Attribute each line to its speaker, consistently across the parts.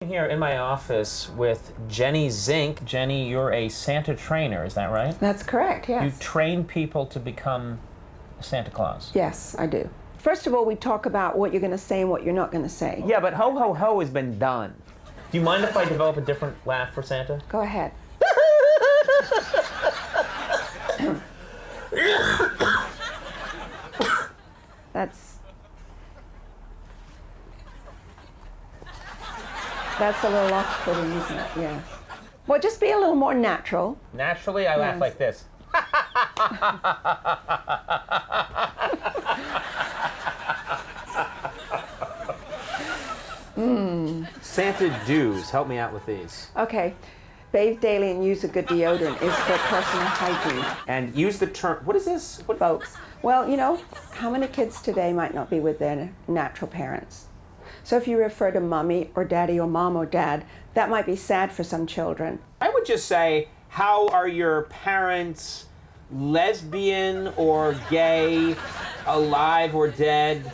Speaker 1: Here in my office with Jenny Zink. Jenny, you're a Santa trainer, is that right?
Speaker 2: That's correct, yes.
Speaker 1: You train people to become Santa Claus?
Speaker 2: Yes, I do. First of all, we talk about what you're going to say and what you're not going to say.
Speaker 1: Yeah, but ho ho ho has been done. Do you mind if I develop a different laugh for Santa?
Speaker 2: Go ahead. That's a little off-putting, isn't it? Yeah. Well, just be a little more natural.
Speaker 1: Naturally, I laugh like this. Santa do's. Help me out with these.
Speaker 2: Okay. Bathe daily and use a good deodorant is for personal hygiene.
Speaker 1: And use the term, what is this? What?
Speaker 2: Folks, well, you know, how many kids today might not be with their natural parents? So if you refer to mommy or daddy or mom or dad, that might be sad for some children.
Speaker 1: I would just say, how are your parents, lesbian or gay, alive or dead,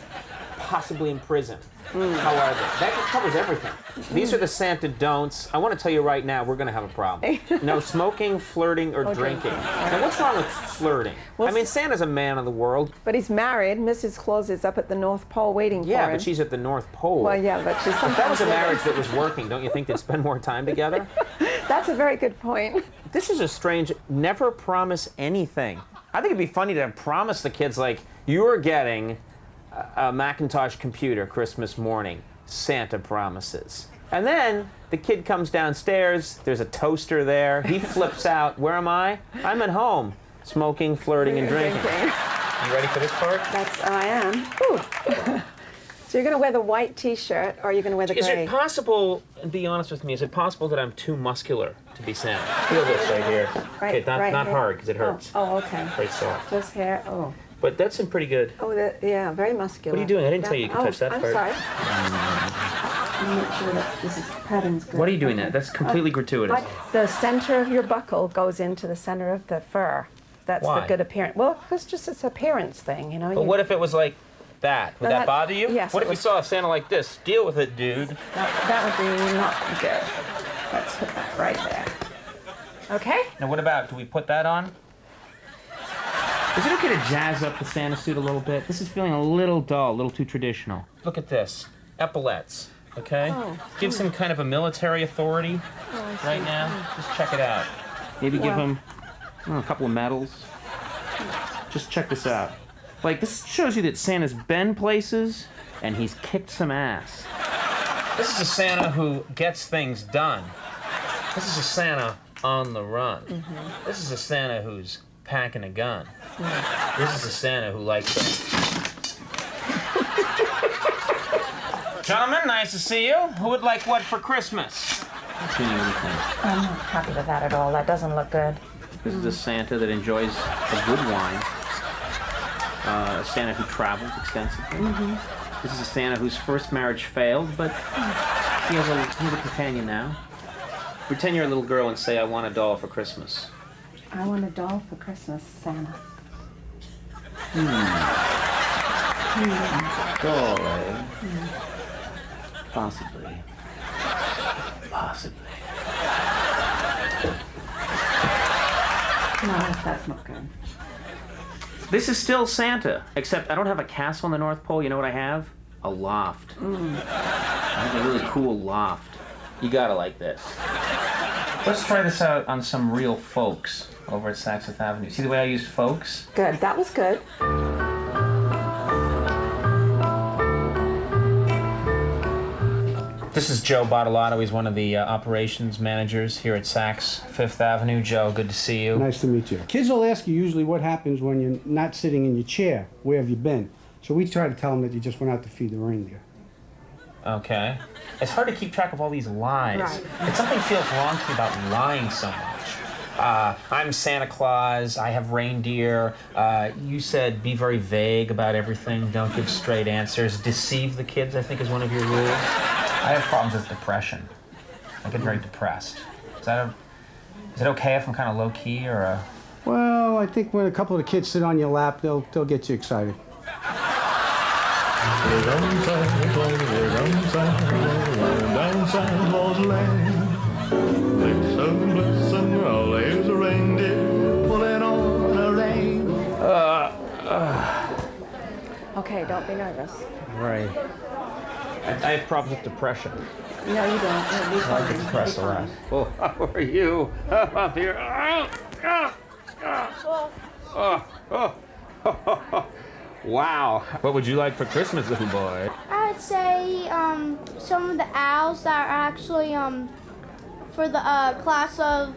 Speaker 1: possibly in prison? How are they? That covers everything. These are the Santa don'ts. I want to tell you right now, we're going to have a problem. No smoking, flirting, or drinking. Now, what's wrong with flirting? Well, I mean, Santa's a man of the world.
Speaker 2: But he's married. Mrs. Claus is up at the North Pole waiting for him.
Speaker 1: Yeah, but she's at the North Pole.
Speaker 2: Well, yeah, but she's sometimes...
Speaker 1: If that was a marriage that was working, don't you think they'd spend more time together?
Speaker 2: That's a very good point.
Speaker 1: This is a strange, never promise anything. I think it'd be funny to promise the kids, like, you're getting a Macintosh computer Christmas morning, Santa promises. And then the kid comes downstairs, there's a toaster there, he flips out, where am I? I'm at home, smoking, flirting, and drinking. You ready for this part?
Speaker 2: I am. Ooh. So you're going to wear the white t-shirt, or are you going to wear the gray?
Speaker 1: Is it possible, and be honest with me, is it possible that I'm too muscular to be Santa? Feel this right here.
Speaker 2: Right,
Speaker 1: okay, not
Speaker 2: here.
Speaker 1: hard, because it hurts.
Speaker 2: Oh, okay.
Speaker 1: Very soft.
Speaker 2: Just here, oh.
Speaker 1: But that's in pretty good.
Speaker 2: Oh, yeah, very muscular.
Speaker 1: What are you doing? I didn't tell you could touch that part.
Speaker 2: I'm sorry. Make sure that this pattern's good.
Speaker 1: What are you doing that? That's completely gratuitous.
Speaker 2: The center of your buckle goes into the center of the fur. That's
Speaker 1: Why?
Speaker 2: the good appearance. Well, it's just it's appearance thing, you know.
Speaker 1: But what if it was like that? Would that bother you?
Speaker 2: Yes.
Speaker 1: What if you saw a Santa like this? Deal with it, dude.
Speaker 2: That would be not good. Let's put that right there. Okay?
Speaker 1: Now what about, do we put that on? Is it okay to jazz up the Santa suit a little bit? This is feeling a little dull, a little too traditional. Look at this. Epaulets, okay? Gives him kind of a military authority right now. Just check it out. Maybe give him a couple of medals. Just check this out. Like, this shows you that Santa's been places and he's kicked some ass. This is a Santa who gets things done. This is a Santa on the run. This is a Santa who's packing a gun. This is a Santa who likes it. Gentlemen, nice to see you. Who would like what for Christmas?
Speaker 2: I'm not happy with that at all. That doesn't look good.
Speaker 1: This is a Santa that enjoys a good wine. A Santa who travels extensively. This is a Santa whose first marriage failed, but he has a companion now. Pretend you're a little girl and say, I want a doll for Christmas.
Speaker 2: I want a doll for Christmas, Santa.
Speaker 1: Doll, eh? Possibly. Possibly.
Speaker 2: No, that's not good.
Speaker 1: This is still Santa, except I don't have a castle on the North Pole. You know what I have? A loft. I have a really cool loft. You gotta like this. Let's try this out on some real folks over at Saks Fifth Avenue. See the way I used folks?
Speaker 2: Good. That was good.
Speaker 1: This is Joe Bottolato. He's one of the operations managers here at Saks Fifth Avenue. Joe, good to see you.
Speaker 3: Nice to meet you. Kids will ask you usually what happens when you're not sitting in your chair. Where have you been? So we try to tell them that you just went out to feed the reindeer.
Speaker 1: Okay. It's hard to keep track of all these lies.
Speaker 2: Right.
Speaker 1: And something feels wrong to me about lying so much. I'm Santa Claus, I have reindeer. You said be very vague about everything, don't give straight answers. Deceive the kids, I think, is one of your rules. I have problems with depression. I get very depressed. Is it okay if I'm kind of low-key or a...
Speaker 3: Well, I think when a couple of the kids sit on your lap, they'll get you excited.
Speaker 4: down Santa Claus Lane. Blitzen, blitzen, oh, there's a reindeer pulling on a rein.
Speaker 2: Okay, don't be nervous.
Speaker 1: Right. I have problems with depression.
Speaker 2: No, you don't. You'll be
Speaker 1: I
Speaker 2: fine.
Speaker 1: get depressed a
Speaker 2: You'll be
Speaker 1: lot.
Speaker 2: fine.
Speaker 1: Oh, how are you? I'm up here. Wow. What would you like for Christmas, little boy?
Speaker 5: I'd say some of the owls that are actually for the class of,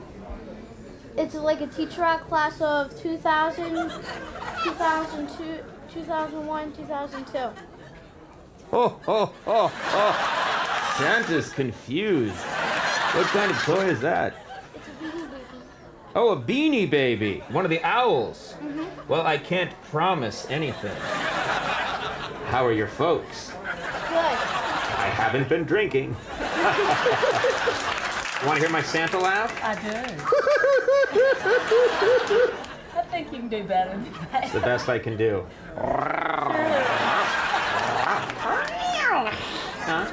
Speaker 5: it's like a teacher rat class of 2000, 2002, 2001, 2002.
Speaker 1: Santa's confused. What kind of toy is that?
Speaker 5: It's a beanie baby.
Speaker 1: Oh, a beanie baby. One of the owls.
Speaker 5: Mm-hmm.
Speaker 1: Well, I can't promise anything. How are your folks?
Speaker 5: Good.
Speaker 1: I haven't been drinking. Want to hear my Santa laugh?
Speaker 6: I do. I think you can do better than that.
Speaker 1: It's the best I can do. Huh?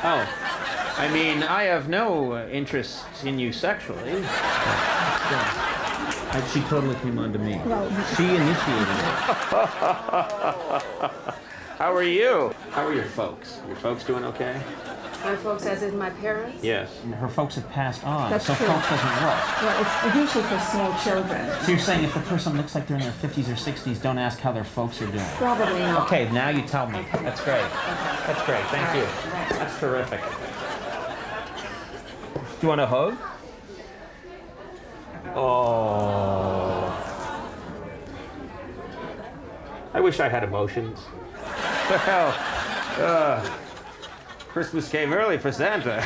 Speaker 1: Oh, I mean, I have no interest in you sexually. She totally came on to me. She initiated it. How are you? How are your folks? Your folks doing okay?
Speaker 7: My folks, as in my parents?
Speaker 1: Yes. Her folks have passed on,
Speaker 7: That's
Speaker 1: so
Speaker 7: true.
Speaker 1: folks doesn't work.
Speaker 7: Well, it's usually for small children.
Speaker 1: So you're saying if the person looks like they're in their 50s or 60s, don't ask how their folks are doing?
Speaker 7: Probably not.
Speaker 1: Okay, now you tell me.
Speaker 7: Okay.
Speaker 1: That's great. That's great. Thank you. That's terrific. Do you want a hug? Oh. I wish I had emotions. Well, Christmas came early for Santa.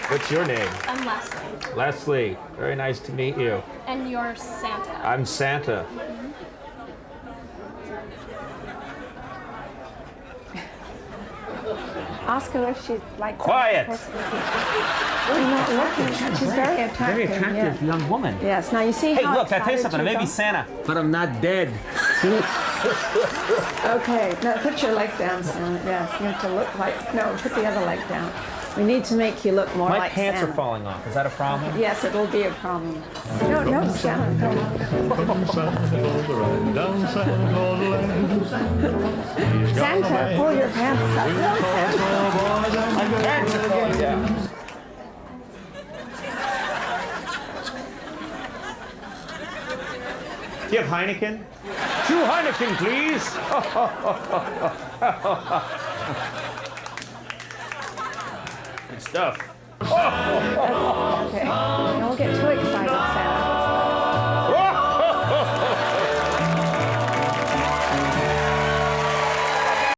Speaker 1: What's your name?
Speaker 8: I'm Leslie,
Speaker 1: Leslie. Very nice to meet you.
Speaker 8: and you're Santa.
Speaker 1: I'm Santa.
Speaker 2: Ask her if she'd like to.
Speaker 1: Quiet.
Speaker 2: Well, you're not looking. She's very attractive.
Speaker 1: Very attractive
Speaker 2: Yeah.
Speaker 1: young woman.
Speaker 2: Yes. Now you see
Speaker 1: Hey,
Speaker 2: how
Speaker 1: look, I tell you
Speaker 2: excited
Speaker 1: something. I
Speaker 2: she's
Speaker 1: may be
Speaker 2: on?
Speaker 1: Santa, but I'm not dead.
Speaker 2: Okay. Now put your leg down, Santa. Yes. You have to look like. No, put the other leg down. We need to make you look more
Speaker 1: My
Speaker 2: like
Speaker 1: pants
Speaker 2: Santa.
Speaker 1: are falling off. Is that a problem?
Speaker 2: Yes, it'll be a problem. No, no, Santa. No.
Speaker 4: From Santa Claus riding down Santa Claus Lane. He's got a
Speaker 2: Santa,
Speaker 4: man
Speaker 2: pull your pants up. No, Santa.
Speaker 4: for boys and girls.
Speaker 1: Pants are falling down. Do you have Heineken? 2 Heineken, please. Good stuff.
Speaker 2: Okay. Don't get